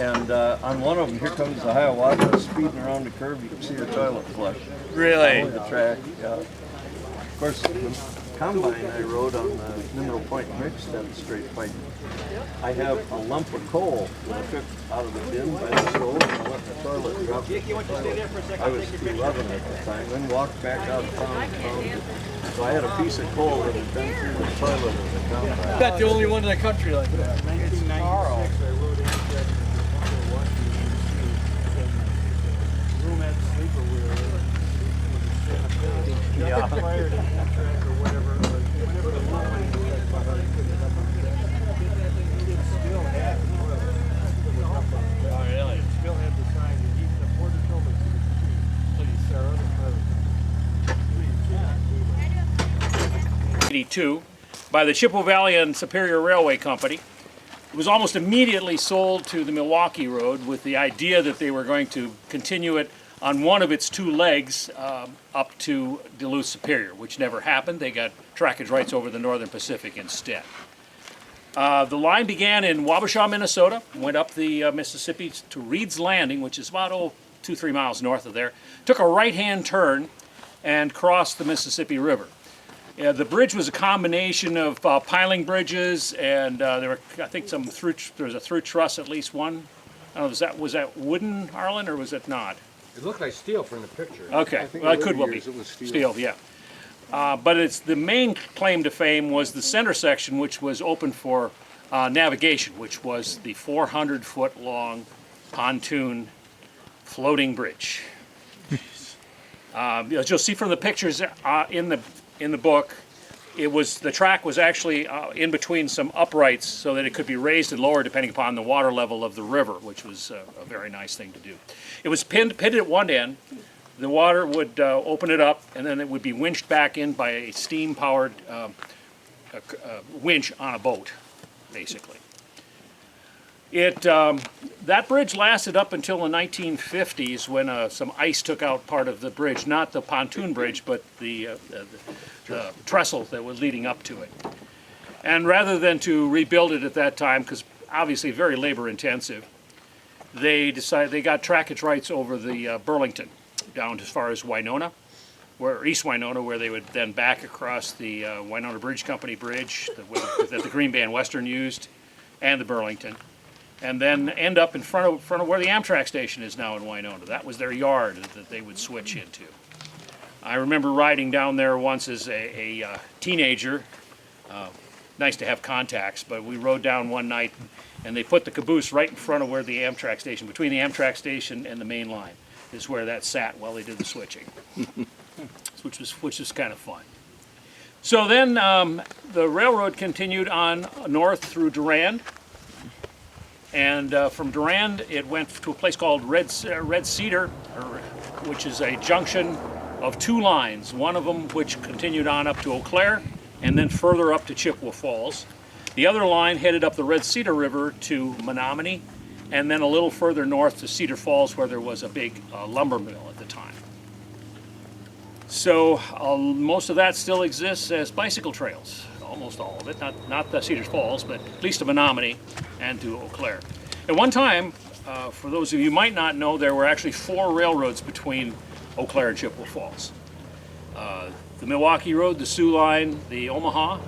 And on one of them, here comes the Hiawatha speeding around the curve. You can see her toilet flush. Really? On the track, yeah. Of course, the combine I rode on the Mineral Point Bridge stepped straight pipe. I have a lump of coal that I took out of the bin by the stove and I let the toilet drop. I was 11 at the time, then walked back out of town and found it. So I had a piece of coal that had been through the toilet as a combine. Not the only one in the country like that. 1996, I rode Amtrak in Washington, and room had sleeper wheel. Yeah. Prior to Amtrak or whatever, whenever the line was like 500 feet, it still had the toilet. It was up on the Oh, really? It still had the sign, and even the porter told me, please, Sarah, the toilet. Please, cannot do that. 1982 by the Chippewa Valley and Superior Railway Company. It was almost immediately sold to the Milwaukee Road with the idea that they were going to continue it on one of its two legs up to Duluth Superior, which never happened. They got trackage rights over the Northern Pacific instead. The line began in Wabasha, Minnesota, went up the Mississippi to Reed's Landing, which is about 2-3 miles north of there, took a right-hand turn and crossed the Mississippi River. The bridge was a combination of piling bridges, and there were, I think, there was a through truss, at least one. I don't know, was that wooden, Harlan, or was it not? It looked like steel from the picture. Okay, well, it could well be steel, yeah. But the main claim to fame was the center section, which was open for navigation, which was the 400-foot-long pontoon floating bridge. As you'll see from the pictures in the book, the track was actually in between some uprights so that it could be raised and lowered depending upon the water level of the river, which was a very nice thing to do. It was pinned at one end. The water would open it up, and then it would be winched back in by a steam-powered winch on a boat, basically. That bridge lasted up until the 1950s when some ice took out part of the bridge, not the pontoon bridge, but the trestle that was leading up to it. And rather than to rebuild it at that time, because obviously very labor intensive, they got trackage rights over the Burlington down as far as Winona, East Winona, where they would then back across the Winona Bridge Company bridge that the Green Band Western used, and the Burlington, and then end up in front of where the Amtrak station is now in Winona. That was their yard that they would switch into. I remember riding down there once as a teenager. Nice to have contacts, but we rode down one night and they put the caboose right in front of where the Amtrak station, between the Amtrak station and the main line, is where that sat while they did the switching, which was kind of fun. So then the railroad continued on north through Durand, and from Durand it went to a place called Red Cedar, which is a junction of two lines, one of them which continued on up to Eau Claire and then further up to Chippewa Falls. The other line headed up the Red Cedar River to Menominee and then a little further north to Cedar Falls, where there was a big lumber mill at the time. So most of that still exists as bicycle trails, almost all of it, not the Cedar Falls, but at least to Menominee and to Eau Claire. At one time, for those of you who might not know, there were actually 4 railroads between Eau Claire and Chippewa Falls. The Milwaukee Road, the Sioux Line, the Omaha,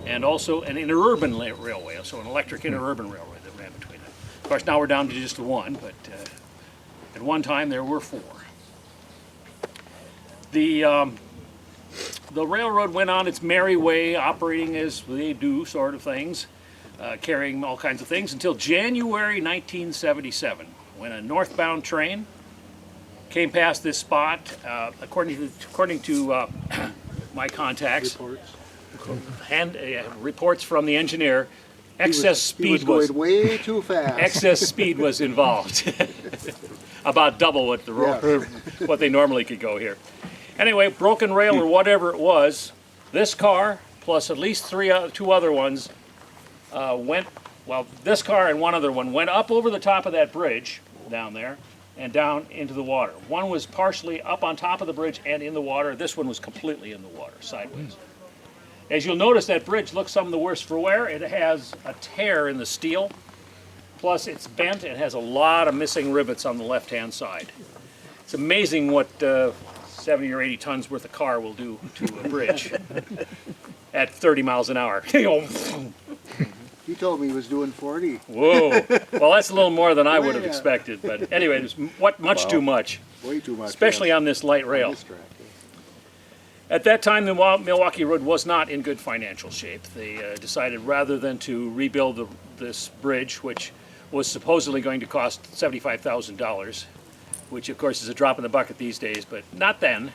and also an interurban railway, so an electric interurban railway that ran between them. Of course, now we're down to just the one, but at one time there were 4. The railroad went on its merry way, operating as they do, sort of things, carrying all kinds of things, until January 1977, when a northbound train came past this spot. According to my contacts, reports from the engineer, excess speed was going way too fast. Excess speed was involved, about double what they normally could go here. Anyway, broken rail or whatever it was, this car plus at least 2 other ones this car and one other one went up over the top of that bridge down there and down into the water. One was partially up on top of the bridge and in the water. This one was completely in the water, sideways. As you'll notice, that bridge looks some of the worse for wear. It has a tear in the steel Plus, it's bent and has a lot of missing rivets on the left-hand side. It's amazing what 70 or 80 tons worth of car will do to a bridge at 30 miles an hour. He told me he was doing 40. Whoa! Well, that's a little more than I would have expected. But anyway, it's much too much, Way too much. especially on this light rail. This track, yes. At that time, the Milwaukee Road was not in good financial shape. They decided rather than to rebuild this bridge, which was supposedly going to cost $75,000, which of course is a drop in the bucket these days, but not then.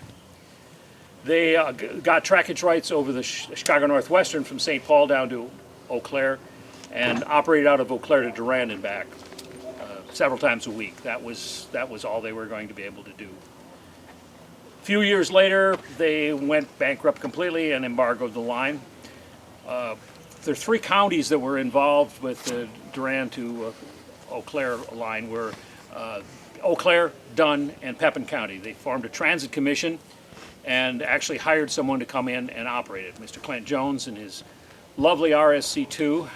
They got trackage rights over the Chicago Northwestern from St. Paul down to Eau Claire, and operated out of Eau Claire to Durand and back several times a week. That was all they were going to be able to do. A few years later, they went bankrupt completely and embargoed the line. There are 3 counties that were involved with the Durand to Eau Claire line were Eau Claire, Dunn, and Pepin County. They formed a transit commission and actually hired someone to come in and operate it. Mr. Clint Jones and his lovely RSC2,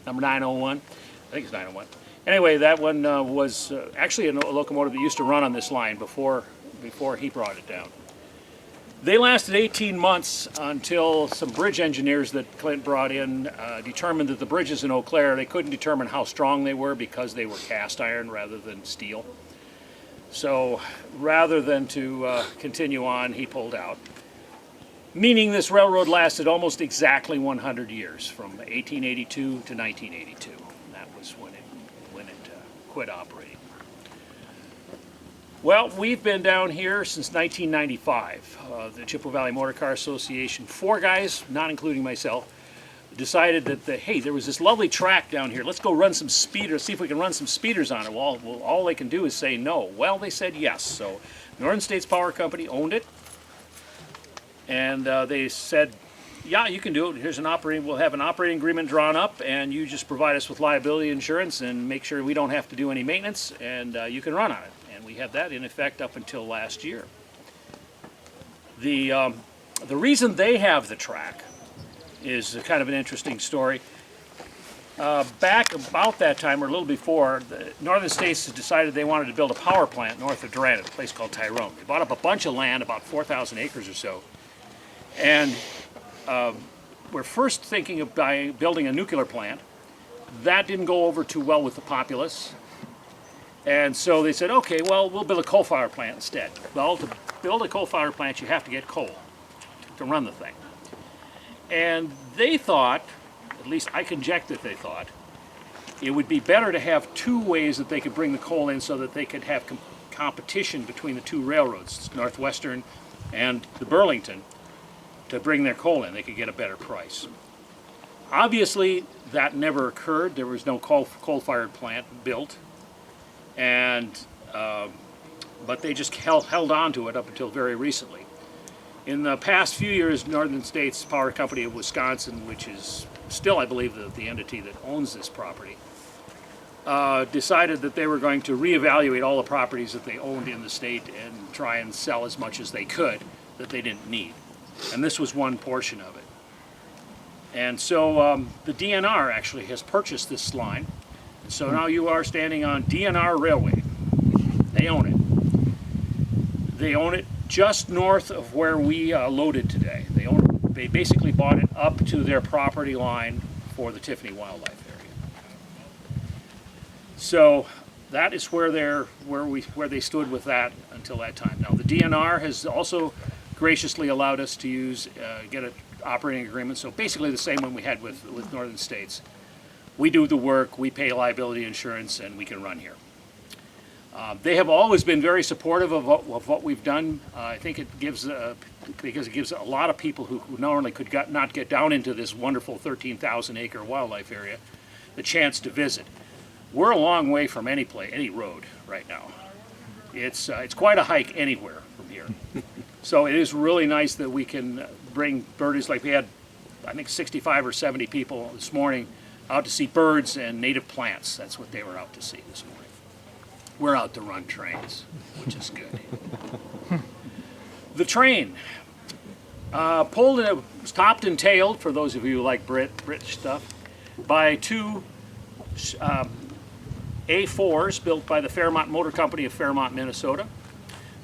number 901. I think it's 901. Anyway, that one was actually a locomotive that used to run on this line before he brought it down. They lasted 18 months until some bridge engineers that Clint brought in determined that the bridges in Eau Claire, they couldn't determine how strong they were because they were cast iron rather than steel. So rather than to continue on, he pulled out. Meaning this railroad lasted almost exactly 100 years, from 1882 to 1982. And that was when it quit operating. Well, we've been down here since 1995. The Chippewa Valley Motor Car Association, 4 guys, not including myself, decided that, hey, there was this lovely track down here. Let's go run some speeders, see if we can run some speeders on it. Well, all they can do is say no. Well, they said yes. So Northern States Power Company owned it. And they said, yeah, you can do it. Here's we'll have an operating agreement drawn up, and you just provide us with liability insurance and make sure we don't have to do any maintenance, and you can run on it. And we had that in effect up until last year. The reason they have the track is kind of an interesting story. Back about that time, or a little before, the Northern States decided they wanted to build a power plant north of Durand, a place called Tyrone. They bought up a bunch of land, about 4,000 acres or so, and we're first thinking of building a nuclear plant. That didn't go over too well with the populace. And so they said, okay, well, we'll build a coal-fired plant instead. Well, to build a coal-fired plant, you have to get coal to run the thing. And they thought, at least I conject that they thought, it would be better to have 2 ways that they could bring the coal in so that they could have competition between the 2 railroads, Northwestern and the Burlington, to bring their coal in. They could get a better price. Obviously, that never occurred. There was no coal-fired plant built. And but they just held on to it up until very recently. In the past few years, Northern States Power Company of Wisconsin, which is still, I believe, the entity that owns this property, decided that they were going to reevaluate all the properties that they owned in the state and try and sell as much as they could that they didn't need. And this was one portion of it. And so the DNR actually has purchased this line. So now you are standing on DNR Railway. They own it. They own it just north of where we loaded today. They basically bought it up to their property line for the Tiffany wildlife area. So that is where they stood with that until that time. Now the DNR has also graciously allowed us to get an operating agreement. So basically the same one we had with Northern States. We do the work, we pay liability insurance, and we can run here. They have always been very supportive of what we've done. I think it gives, because it gives a lot of people who normally could not get down into this wonderful 13,000-acre wildlife area the chance to visit. We're a long way from any road right now. It's quite a hike anywhere from here. So it is really nice that we can bring birdies, like we had, I think, 65 or 70 people this morning out to see birds and native plants. That's what they were out to see this morning. We're out to run trains, which is good. The train pulled and it was topped and tailed, for those of you who like British stuff, by 2 A4s built by the Fairmont Motor Company of Fairmont, Minnesota.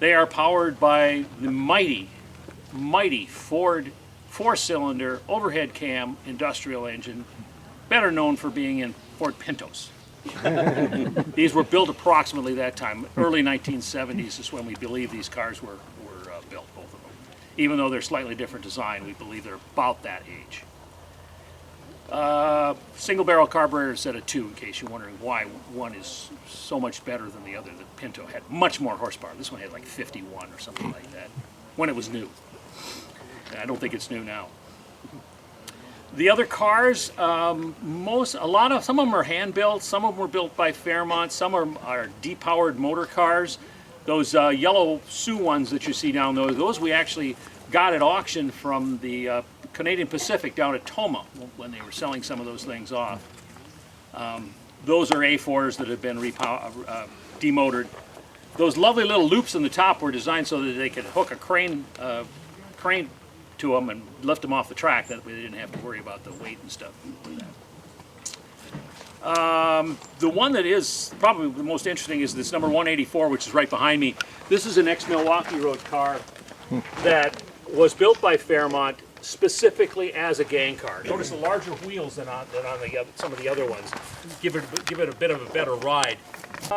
They are powered by the mighty Ford 4-cylinder overhead cam industrial engine, better known for being in Ford Pintos. These were built approximately that time. Early 1970s is when we believe these cars were built, both of them. Even though they're slightly different design, we believe they're about that age. Single barrel carburetor set of 2, in case you're wondering why one is so much better than the other. The Pinto had much more horsepower. This one had like 51 or something like that when it was new. And I don't think it's new now. The other cars, some of them are hand built, some of them were built by Fairmont, some are depowered motor cars. Those yellow Sioux ones that you see down there, those we actually got at auction from the Canadian Pacific down at Toma when they were selling some of those things off. Those are A4s that have been demotored. Those lovely little loops in the top were designed so that they could hook a crane to them and lift them off the track. That way they didn't have to worry about the weight and stuff. The one that is probably the most interesting is this number 184, which is right behind me. This is an ex-Milwaukee Road car that was built by Fairmont specifically as a gang car. Notice the larger wheels than on some of the other ones. Give it a bit of a better ride.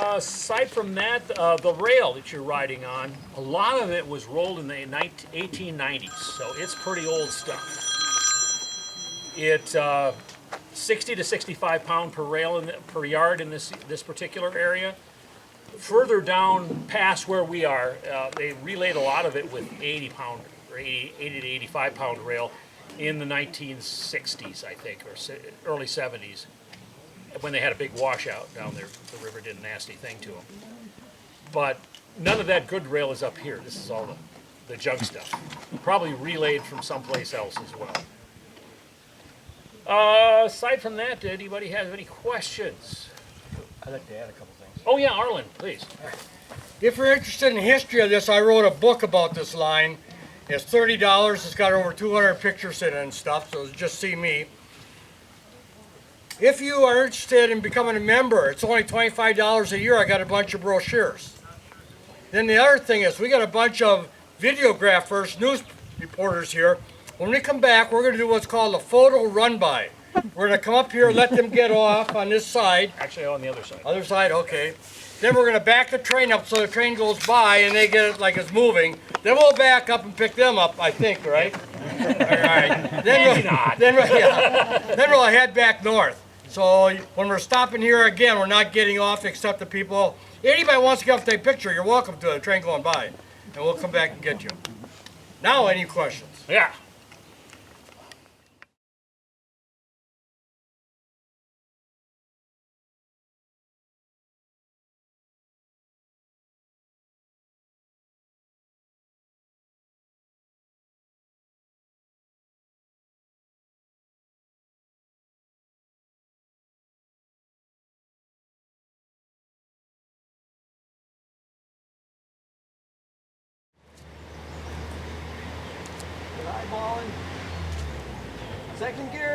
Aside from that, the rail that you're riding on, a lot of it was rolled in the 1890s, so it's pretty old stuff. It's 60 to 65 pound per rail per yard in this particular area. Further down past where we are, they relayed a lot of it with 80 to 85 pound rail in the 1960s, I think, or early 70s, when they had a big washout down there. The river did a nasty thing to them. But none of that good rail is up here. This is all the junk stuff. Probably relayed from someplace else as well. Aside from that, did anybody have any questions? I'd like to add a couple things. Oh yeah, Arlen, please. If you're interested in the history of this, I wrote a book about this line. It's $30. It's got over 200 pictures in it and stuff, so just see me. If you are interested in becoming a member, it's only $25 a year. I got a bunch of brochures. Then the other thing is, we got a bunch of videographers, news reporters here. When we come back, we're going to do what's called a photo run-by. We're going to come up here, let them get off on this side. Actually, on the other side. Other side, okay. Then we're going to back the train up so the train goes by and they get it like it's moving. Then we'll back up and pick them up, I think, right? All right. Then we'll head back north. So when we're stopping here again, we're not getting off except the people. Anybody wants to get up and take a picture, you're welcome to the train going by. And we'll come back and get you. Now, any questions? Yeah. Eyeballing. Second gear.